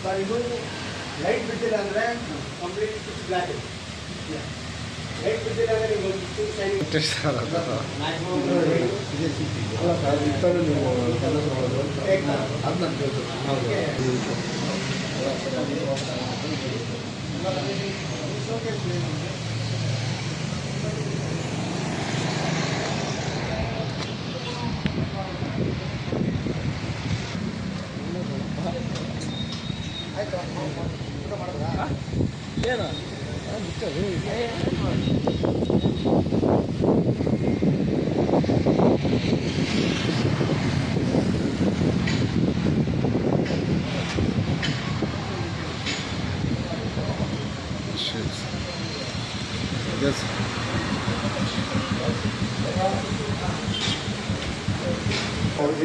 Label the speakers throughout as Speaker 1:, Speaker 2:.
Speaker 1: Sir ಇದು light ಬಿದ್ದಿಲ್ಲ ಅಂದರೆ ಕಂಪ್ಲೀಟ್ ಬ್ಲ್ಯಾಕ್ ಇದೆ. ಲೈಟ್ ಬಿದ್ದಿಲ್ಲ ಅಂದರೆ ನೀವು ಶೈನಿಂಗ್
Speaker 2: ಅಲ್ಲ ಸರ್ ಇಷ್ಟನ್ನು ನೀವು ಕೆಲಸ ಮಾಡೋದು ಅದು ನನ್ನ ಕೆಲಸ.
Speaker 1: ಆಯಿತು ಊಟ ಮಾಡಿದ್ರಾ?
Speaker 2: ಏನು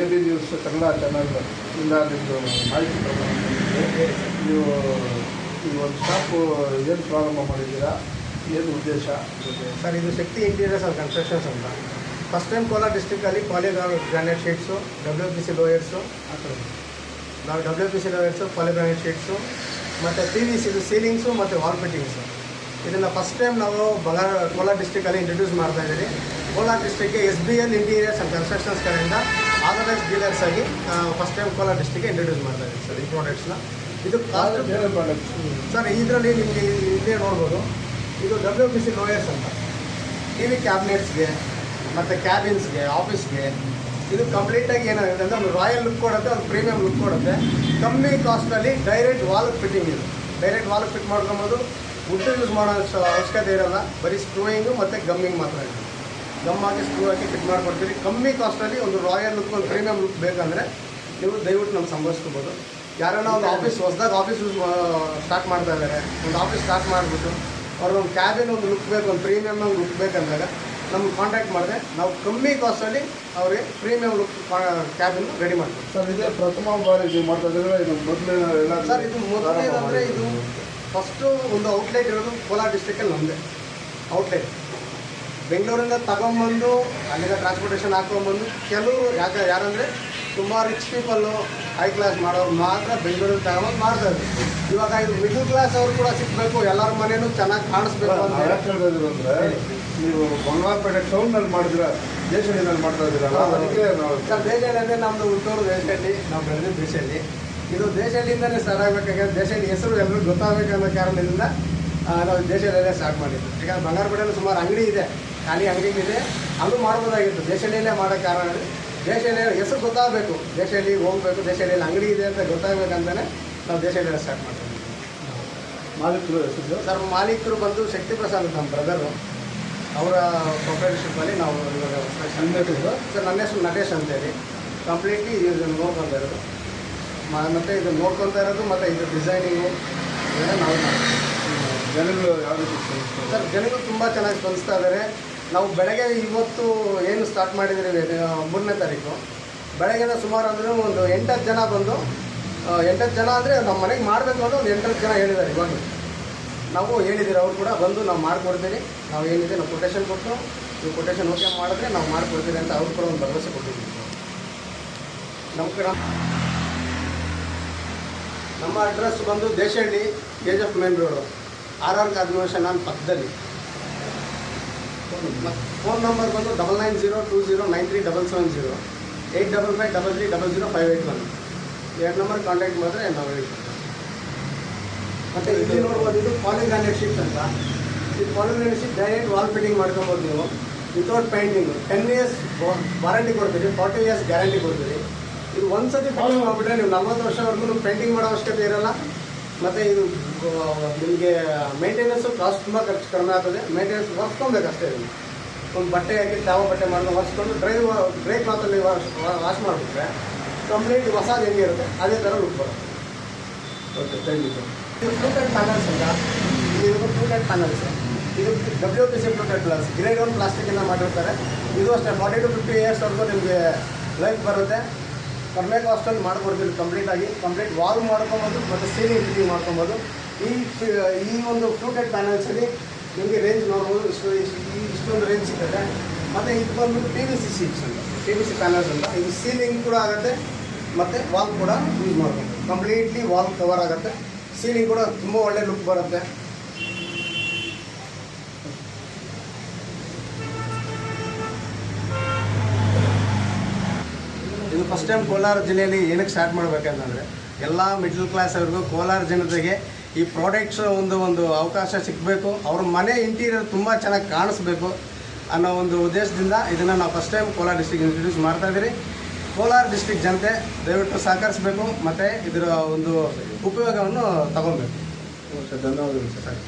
Speaker 3: AB ನ್ಯೂಸ್ ಕನ್ನಡ ಚಾನಲ್ ಇಂದ ನಿಮ್ಮದು ಮಾಹಿತಿ ತಗೊಂಡಿದ್ದೀವಿ. ನೀವು ಈ ಒಂದು ಶಾಪು ಏನು ಪ್ರಾರಂಭ ಮಾಡಿದ್ದೀರಾ, ಏನು ಉದ್ದೇಶ?
Speaker 1: ಸರ್ ಇದು ಶಕ್ತಿ ಇಂಟೀರಿಯರ್ಸ್ ಆ್ಯಂಡ್ ಕನ್ಸ್ಟ್ರಕ್ಷನ್ಸ್ ಅಂತ ಫಸ್ಟ್ ಟೈಮ್ ಕೋಲಾರ ಡಿಸ್ಟ್ರಿಕ್ಟಲ್ಲಿ ಪಾಲಿಗ್ರಾನೈಟ್ ಶೀಟ್ಸು, WPC ಲೋಯರ್ಸು, ನಾವು WPC ಲೋಯರ್ಸು, ಪಾಲಿಗ್ರಾನೈಟ್ ಶೀಟ್ಸು ಮತ್ತು PVC ಸೀಲಿಂಗ್ಸು ಮತ್ತು ವಾಲ್ ಫಿಟ್ಟಿಂಗ್ಸು ಇದನ್ನು ಫಸ್ಟ್ ಟೈಮ್ ನಾವು ಕೋಲಾರ ಡಿಸ್ಟ್ರಿಕ್ಟಲ್ಲಿ ಇಂಟ್ರೊಡ್ಯೂಸ್ ಮಾಡ್ತಾಯಿದ್ದೀವಿ. ಕೋಲಾರ ಡಿಸ್ಟ್ರಿಕ್ಗೆ SBL ಇಂಟೀರಿಯರ್ಸ್ ಆ್ಯಂಡ್ ಕನ್ಸ್ಟ್ರಕ್ಷನ್ಸ್ ಕಡೆಯಿಂದ ಆಥರೈಸ್ ಡೀಲರ್ಸ್ ಆಗಿ ಫಸ್ಟ್ ಟೈಮ್ ಕೋಲಾರ ಡಿಸ್ಟ್ರಿಕ್ಗೆ ಇಂಟ್ರೊಡ್ಯೂಸ್ ಮಾಡ್ತಾಯಿದ್ದೀವಿ ಸರ್ ಈ ಪ್ರಾಡಕ್ಟ್ಸ್ನ. ಇದು ಸರ್ ಇದರಲ್ಲಿ ನಿಮಗೆ ಇಲ್ಲೇ ನೋಡ್ಬೋದು, ಇದು WPC ಲೋಯರ್ಸ್ ಅಂತ TV ಕ್ಯಾಬಿನೆಟ್ಸ್ಗೆ ಮತ್ತು ಕ್ಯಾಬಿನ್ಸ್ಗೆ, ಆಫೀಸ್ಗೆ ಇದು ಕಂಪ್ಲೀಟಾಗಿ ಏನಾಗುತ್ತೆ ಅಂದರೆ ಒಂದು ರಾಯಲ್ ಲುಕ್ ಕೊಡುತ್ತೆ, ಒಂದು ಪ್ರೀಮಿಯಂ ಲುಕ್ ಕೊಡುತ್ತೆ. ಕಮ್ಮಿ ಕಾಸ್ಟಲ್ಲಿ ಡೈರೆಕ್ಟ್ ವಾಲ್ಗೆ ಫಿಟ್ಟಿಂಗ್ ಇದು. ಡೈರೆಕ್ಟ್ ವಾಲ್ಗೆ ಫಿಟ್ ಮಾಡ್ಕೊಬೋದು. ವುಡ್ ಯೂಸ್ ಮಾಡೋ ಅವಶ್ಯಕತೆ ಇರೋಲ್ಲ, ಬರೀ ಸ್ಕ್ರೂಯಿಂಗು ಮತ್ತು ಗಮ್ಮಿಂಗ್ ಮಾತ್ರ ಇದೆ. ಗಮ್ ಹಾಕಿ ಸ್ಕ್ರೂ ಹಾಕಿ ಫಿಟ್ ಮಾಡಿಕೊಡ್ತೀವಿ. ಕಮ್ಮಿ ಕಾಸ್ಟಲ್ಲಿ ಒಂದು ರಾಯಲ್ ಲುಕ್, ಒಂದು ಪ್ರೀಮಿಯಂ ಲುಕ್ ಬೇಕಂದರೆ ನೀವು ದಯವಿಟ್ಟು ನಮ್ಮ ಸಂಭವಿಸ್ಕೋಬೋದು. ಯಾರನ್ನ ಒಂದು ಆಫೀಸ್ ಹೊಸದಾಗಿ ಆಫೀಸ್ ಯೂಸ್ ಸ್ಟಾರ್ಟ್ ಮಾಡ್ತಾ ಇದ್ದಾರೆ, ಒಂದು ಆಫೀಸ್ ಸ್ಟಾರ್ಟ್ ಮಾಡಿಬಿಟ್ಟು ಅವ್ರಿಗೊಂದು ಕ್ಯಾಬಿನ್ ಒಂದು ಲುಕ್ ಬೇಕು, ಒಂದು ಪ್ರೀಮಿಯಮ್ ಒಂದು ಲುಕ್ ಬೇಕಂದಾಗ ನಮ್ಗೆ ಕಾಂಟ್ಯಾಕ್ಟ್ ಮಾಡಿದ್ರೆ ನಾವು ಕಮ್ಮಿ ಕಾಸ್ಟಲ್ಲಿ ಅವ್ರಿಗೆ ಪ್ರೀಮಿಯಂ ಲುಕ್ ಕ್ಯಾಬಿನ್ ರೆಡಿ ಮಾಡ್ತೀವಿ.
Speaker 3: ಸರ್ ಇದೇ ಪ್ರಥಮ ಬಾರಿ ನೀವು ಮಾಡ್ತಾ ಇದ್ದೀರಾ? ಇದು ಮೊದಲು ಎಲ್ಲ
Speaker 1: ಸರ್ ಇದು ಮೊದಲನೇದಂದರೆ ಇದು ಫಸ್ಟು ಒಂದು ಔಟ್ಲೆಟ್ ಇರೋದು ಕೋಲಾರ ಡಿಸ್ಟ್ರಿಕ್ಕಲ್ಲಿ ನಮ್ಮದೇ ಔಟ್ಲೆಟ್. ಬೆಂಗಳೂರಿಂದ ತಗೊಂಬಂದು ಅಲ್ಲಿಂದ ಟ್ರಾನ್ಸ್ಪೋರ್ಟೇಷನ್ ಹಾಕ್ಕೊಂಬಂದು ಕೆಲವರು ಯಾರಂದರೆ ತುಂಬ ರಿಚ್ ಪೀಪಲ್ಲು, ಹೈ ಕ್ಲಾಸ್ ಮಾಡೋರು ಮಾತ್ರ ಬೆಂಗಳೂರಲ್ಲಿ ತಗೊಂಬಂದು ಮಾಡ್ತಾರೆ. ಇವಾಗ ಇದು ಮಿಡಲ್ ಕ್ಲಾಸ್ ಅವರು ಕೂಡ ಸಿಗಬೇಕು, ಎಲ್ಲರ ಮನೇನೂ ಚೆನ್ನಾಗಿ ಕಾಣಿಸ್ಬೇಕು ಅಂತ
Speaker 3: ಯಾಕೆ ಹೇಳ್ತಿದ್ರು ಅಂದರೆ ನೀವು ಬಂಗಾರಪೇಟೆ ಟೌನ್ನಲ್ಲಿ ಮಾಡಿದ್ರೆ ದೇಶಹಳ್ಳಿನಲ್ಲಿ ಮಾಡ್ತಾ ಇದ್ದೀರಲ್ಲ, ಅದಕ್ಕೆ ನಾವು
Speaker 1: ಸರ್ ದೇಶಹಳ್ಳಿ ಅಂದರೆ ನಮ್ಮದು ಹುಟ್ಟೂರು ದೇಶಹಳ್ಳಿ, ನಾವು ಬೆಳೆದಿದ್ದು ದೇಶಹಳ್ಳಿ. ಇದು ದೇಶಹಳ್ಳಿಯಿಂದಲೇ ಸ್ಟಾರ್ಟ್ ಆಗಬೇಕಾದ್ರೆ ದೇಶಹಳ್ಳಿ ಹೆಸರು ಎಲ್ಲರೂ ಗೊತ್ತಾಗಬೇಕನ್ನೋ ಕಾರಣದಿಂದ ನಾವು ದೇಶಹಳ್ಳಿಯಲ್ಲೇ ಸ್ಟಾರ್ಟ್ ಮಾಡಿದ್ದು. ಯಾಕಂದರೆ ಬಂಗಾರಪೇಟೆಯಲ್ಲಿ ಸುಮಾರು ಅಂಗಡಿ ಇದೆ, ಖಾಲಿ ಅಂಗಡಿಗಳಿದೆ, ಅದು ಮಾಡ್ಬೋದಾಗಿತ್ತು. ದೇಶಹಳ್ಳಿಯಲ್ಲೇ ಮಾಡೋ ಕಾರಣ ದೇಶಹಳ್ಳಿ ಹೆಸರು ಗೊತ್ತಾಗಬೇಕು, ದೇಶಹಳ್ಳಿ ಹೋಗಬೇಕು, ದೇಶಹಳ್ಳಿಯಲ್ಲಿ ಅಂಗಡಿ ಇದೆ ಅಂತ ಗೊತ್ತಾಗಬೇಕಂತಲೇ ನಾವು ದೇಶಹಳ್ಳಿಯಲ್ಲೇ ಸ್ಟಾರ್ಟ್ ಮಾಡ್ತೀವಿ.
Speaker 3: ಮಾಲೀಕರು ಹೆಸರು
Speaker 1: ಸರ್ ಮಾಲೀಕರು ಬಂದು ಶಕ್ತಿ ಪ್ರಸಾದ್ ನಮ್ಮ ಬ್ರದರು, ಅವರ ಪ್ರೊಪ್ರೈಟರ್ಶಿಪ್ಪಲ್ಲಿ ನಾವು ಇವಾಗ ಸರ್ ನನ್ನ ಹೆಸರು ನಟೇಶ್ ಅಂತೇಳಿ. ಕಂಪ್ಲೀಟ್ಲಿ ಇದನ್ನು ನೋಡ್ಕೊತಾ ಇರೋದು ಮತ್ತು ಇದನ್ನು ನೋಡ್ಕೊತಾ ಇರೋದು ಮತ್ತು ಇದು ಡಿಸೈನಿಂಗು ಇದೆಲ್ಲ ನಾವು
Speaker 3: ಜನಗಳು ಯಾವ ರೀತಿ ಸ್ಪಂದಿಸ್ತಾರೆ?
Speaker 1: ಸರ್ ಜನಗಳು ತುಂಬ ಚೆನ್ನಾಗಿ ಸ್ಪಂದಿಸ್ತಾ ಇದ್ದಾರೆ. ನಾವು ಬೆಳಗ್ಗೆ ಇವತ್ತು ಏನು ಸ್ಟಾರ್ಟ್ ಮಾಡಿದ್ದೀವಿ 3ನೇ ತಾರೀಕು ಬೆಳಗ್ಗೆನ ಸುಮಾರು ಅಂದರೆ ಒಂದು 8-10 ಜನ ಬಂದು 8-10 ಜನ ಅಂದರೆ ನಮ್ಮ ಮನೆಗೆ ಮಾಡಬೇಕು ಅಂತ ಒಂದು 8-10 ಜನ ಹೇಳಿದ್ದಾರೆ. ಇವಾಗ ನಾವು ಹೇಳಿದ್ದೀರಿ, ಅವ್ರು ಕೂಡ ಬಂದು ನಾವು ಮಾಡಿಕೊಡ್ತೀವಿ, ನಾವು ಏನಿದೆ ನಾವು ಕೊಟೇಶನ್ ಕೊಟ್ಟು ನೀವು ಕೊಟೇಶನ್ ಓಕೆ ಮಾಡಿದ್ರೆ ನಾವು ಮಾಡಿಕೊಡ್ತೀವಿ ಅಂತ ಅವ್ರು ಕೂಡ ಒಂದು ಭರವಸೆ ಕೊಟ್ಟಿದ್ದೀವಿ. ನಮ್ಮ ಅಡ್ರೆಸ್ ಬಂದು Deshahalli, KGF main road, RR convention hall ಪಕ್ಕದಲ್ಲಿ. ಫೋನ್ ನಂಬರ್ ಬಂದು 9902093770 8553300581. 2 ನಂಬರ್ ಕಾಂಟ್ಯಾಕ್ಟ್ ಮಾಡಿದ್ರೆ ನಾವು ಹೇಳ್ತೀವಿ. ಮತ್ತು ಇಲ್ಲಿ ನೋಡ್ಬೋದು, ಇದು ಪಾಲಿಗ್ರಾನೈಟ್ ಶೀಟ್ ಅಂತ. ಇದು polygranite sheet direct wall fitting ಮಾಡ್ಕೊಬೋದು ನೀವು ವಿತೌಟ್ ಪೇಂಟಿಂಗು. 10 years ವಾರಂಟಿ ಕೊಡ್ತೀವಿ, 40 years ಗ್ಯಾರಂಟಿ ಕೊಡ್ತೀವಿ. ಇದು ಒಂದು ಸತಿ ಫಾಲೋ ಮಾಡಿಬಿಟ್ರೆ ನೀವು 40 ವರ್ಷವರೆಗೂ ಪೇಂಟಿಂಗ್ ಮಾಡೋ ಅವಶ್ಯಕತೆ ಇರೋಲ್ಲ. ಮತ್ತು ಇದು ನಿಮಗೆ ಮೇಂಟೆನೆನ್ಸು ಕಾಸ್ಟ್ ತುಂಬ ಖರ್ಚು ಕಡಿಮೆ ಆಗ್ತದೆ. ಮೇಂಟೆನೆನ್ಸ್ ಒರೆಸ್ಕೊಬೇಕಷ್ಟೇ. ಒಂದು ಬಟ್ಟೆ ಹಾಕಿ ಚಾವ ಬಟ್ಟೆ ಮಾಡ್ಕೊಂಡು ಒರೆಸ್ಕೊಂಡು ಡ್ರೈ ಕ್ಲಾತಲ್ಲಿ ವಾಶ್ ಮಾಡಿಬಿಟ್ರೆ ಕಂಪ್ಲೀಟ್ ಹೊಸದು ಹೆಂಗೆ ಇರುತ್ತೆ ಅದೇ ಥರ ಲುಕ್ ಬರುತ್ತೆ.
Speaker 3: Okay, thank you sir.
Speaker 1: ಇದು ಫ್ಲೂಟೆಡ್ ಪ್ಯಾನಲ್ಸ್ ಅಂತ. ಇದು ಫ್ಲೂಟೆಡ್ ಪ್ಯಾನಲ್ಸ್. ಇದು WPC ಫ್ಲೂಟೆಡ್ ಪ್ಲಸ್ ಗ್ರೇಡ್ 1 ಪ್ಲಾಸ್ಟಿಕ್ಕಿಂದ ಮಾಡಿರ್ತಾರೆ. ಇದು ಅಷ್ಟೇ 40 to 50 yearsವರೆಗೂ ನಿಮಗೆ ಲೈಫ್ ಬರುತ್ತೆ. ಕಡಿಮೆ ಕಾಸ್ಟಲ್ಲಿ ಮಾಡ್ಕೊಡ್ತೀವಿ. ಕಂಪ್ಲೀಟ್ ವಾಲ್ ಮಾಡ್ಕೊಬೋದು ಮತ್ತು ಸೀಲಿಂಗ್ ಫಿಟ್ಟಿಂಗ್ ಮಾಡ್ಕೊಬೋದು. ಈ ಒಂದು ಫ್ಲೂಟೆಡ್ ಪ್ಯಾನಲ್ಸಲ್ಲಿ ನಿಮಗೆ ರೇಂಜ್ ನೋಡ್ಬೋದು, ಇಷ್ಟೊಂದು ರೇಂಜ್ ಸಿಗುತ್ತೆ. ಮತ್ತು ಇದು ಬಂದ್ಬಿಟ್ಟು PVC ಶೀಟ್ಸ್ ಅಂತ, PVC ಪ್ಯಾನಲ್ಸ್ ಅಂತ. ಇದು ಸೀಲಿಂಗ್ ಕೂಡ ಆಗುತ್ತೆ, ಮತ್ತು ವಾಲ್ ಕೂಡ ಯೂಸ್ ಮಾಡ್ಬೋದು. ಕಂಪ್ಲೀಟ್ಲಿ ವಾಲ್ ಕವರ್ ಆಗುತ್ತೆ. ಸೀಲಿಂಗ್ ಕೂಡ ತುಂಬ ಒಳ್ಳೆ ಲುಕ್ ಬರುತ್ತೆ. ಇದು ಫಸ್ಟ್ ಟೈಮ್ ಕೋಲಾರ ಜಿಲ್ಲೆಯಲ್ಲಿ ಏನಕ್ಕೆ ಸ್ಟಾರ್ಟ್ ಮಾಡಬೇಕಂತಂದರೆ ಎಲ್ಲ ಮಿಡ್ಲ್ ಕ್ಲಾಸ್ ಅವ್ರಿಗೂ ಕೋಲಾರ ಜನತೆಗೆ ಈ ಪ್ರಾಡಕ್ಟ್ಸ್ ಒಂದು ಅವಕಾಶ ಸಿಗಬೇಕು, ಅವ್ರ ಮನೆ ಇಂಟೀರಿಯರ್ ತುಂಬ ಚೆನ್ನಾಗಿ ಕಾಣಿಸ್ಬೇಕು ಅನ್ನೋ ಒಂದು ಉದ್ದೇಶದಿಂದ ಇದನ್ನು ನಾವು first time Kolar district introduce ಮಾಡ್ತಾಯಿದ್ದೀರಿ. ಕೋಲಾರ ಡಿಸ್ಟ್ರಿಕ್ಟ್ ಜನತೆ ದಯವಿಟ್ಟು ಸಹಕರಿಸಬೇಕು ಮತ್ತು ಇದರ ಒಂದು ಉಪಯೋಗವನ್ನು ತಗೊಬೇಕು.
Speaker 2: ಸರ್ ಧನ್ಯವಾದಗಳು ಸರ್.